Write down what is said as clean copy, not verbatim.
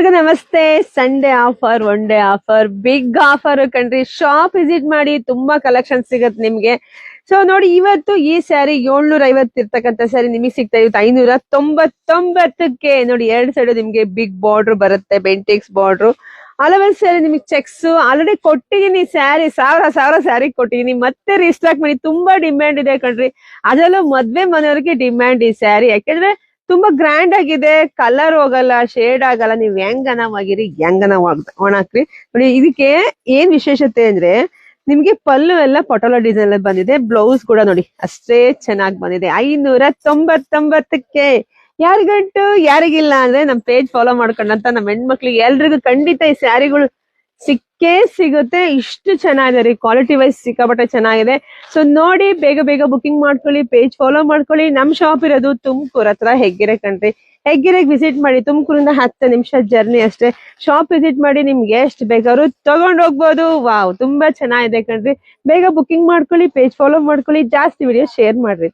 ನಮಸ್ತೆ. Sunday offer, one day offer, big offer ಕಣ್ರಿ. Shop visit ಮಾಡಿ, ತುಂಬಾ ಕಲೆಕ್ಷನ್ ಸಿಗತ್ತೆ ನಿಮ್ಗೆ. ಸೊ ನೋಡಿ, ಇವತ್ತು ಈ ಸ್ಯಾರಿ 750 ಇರ್ತಕ್ಕಂಥ ಸ್ಯಾರಿ ನಿಮಗೆ ಸಿಗ್ತಾ ಇರುತ್ತೆ 599ಕ್ಕೆ. ನೋಡಿ, ಎರಡ್ ಸೈಡ್ ನಿಮ್ಗೆ ಬಿಗ್ ಬಾರ್ಡರ್ ಬರುತ್ತೆ, ಬೆಂಟಿಕ್ಸ್ ಬಾರ್ಡರ್. ಅಲವೆಲ್ ಸ್ಯಾರಿ ನಿಮಗೆ ಚೆಕ್ಸ್ ಆಲ್ರೆಡಿ ಕೊಟ್ಟಿದೀನಿ. ಸ್ಯಾರಿ ಸಾವಿರ ಸ್ಯಾರಿ ಕೊಟ್ಟಿದೀನಿ, ಮತ್ತೆ ರೀಸ್ಟಾಕ್ ಮಾಡಿ. ತುಂಬಾ ಡಿಮ್ಯಾಂಡ್ ಇದೆ ಕಣ್ರಿ. ಅದರಲ್ಲೂ ಮದ್ವೆ ಮನೆಯವ್ರಿಗೆ ಡಿಮ್ಯಾಂಡ್ ಈ ಸ್ಯಾರಿ. ಯಾಕೆಂದ್ರೆ ತುಂಬಾ ಗ್ರ್ಯಾಂಡ್ ಆಗಿದೆ, ಕಲರ್ ಹೋಗಲ್ಲ, ಶೇಡ್ ಆಗಲ್ಲ. ನೀವ್ ಹೆಂಗನ ಒಗಿರಿ, ಹೆಂಗನ ಒಣಾಕ್ರಿ. ನೋಡಿ, ಇದಕ್ಕೆ ಏನ್ ವಿಶೇಷತೆ ಅಂದ್ರೆ ನಿಮ್ಗೆ ಪಲ್ಲು ಎಲ್ಲ ಪಟೋಲಾ ಡಿಸೈನ್ ಅಲ್ಲಿ ಬಂದಿದೆ. ಬ್ಲೌಸ್ ಕೂಡ ನೋಡಿ ಅಷ್ಟೇ ಚೆನ್ನಾಗಿ ಬಂದಿದೆ. 599ಕ್ಕೆ. ಯಾರಿಗಂಟು ಯಾರಿಗಿಲ್ಲ ಅಂದ್ರೆ ನಮ್ ಪೇಜ್ ಫಾಲೋ ಮಾಡ್ಕೊಂಡಂತ ನಮ್ ಹೆಣ್ಮಕ್ಳಿಗೆ ಎಲ್ರಿಗೂ ಖಂಡಿತ ಈ ಸ್ಯಾರಿಗಳು ಸಿಕ್ಕೇ ಸಿಗುತ್ತೆ. ಇಷ್ಟು ಚೆನ್ನಾಗಿದೆ ರೀ, ಕ್ವಾಲಿಟಿ ವೈಸ್ ಸಿಕ್ಕಾಪಟ್ಟೆ ಚೆನ್ನಾಗಿದೆ. ಸೊ ನೋಡಿ, ಬೇಗ ಬೇಗ ಬುಕಿಂಗ್ ಮಾಡ್ಕೊಳ್ಳಿ, ಪೇಜ್ ಫಾಲೋ ಮಾಡ್ಕೊಳ್ಳಿ. ನಮ್ ಶಾಪ್ ಇರೋದು ತುಮಕೂರ್ ಹತ್ರ ಹೆಗ್ಗೆರೆ ಕಣ್ರಿ. ಹೆಗ್ಗೆರೆಗೆ ವಿಸಿಟ್ ಮಾಡಿ. ತುಮಕೂರಿಂದ 10 ನಿಮಿಷ ಜರ್ನಿ ಅಷ್ಟೇ. ಶಾಪ್ ವಿಸಿಟ್ ಮಾಡಿ, ನಿಮ್ಗೆ ಎಷ್ಟು ಬೇಕಾದ್ರೂ ತಗೊಂಡ್ ಹೋಗ್ಬೋದು. ವಾವ್, ತುಂಬಾ ಚೆನ್ನಾಗಿದೆ ಕಣ್ರಿ. ಬೇಗ ಬುಕಿಂಗ್ ಮಾಡ್ಕೊಳ್ಳಿ, ಪೇಜ್ ಫಾಲೋ ಮಾಡ್ಕೊಳ್ಳಿ, ಜಾಸ್ತಿ ವಿಡಿಯೋ ಶೇರ್ ಮಾಡ್ರಿ.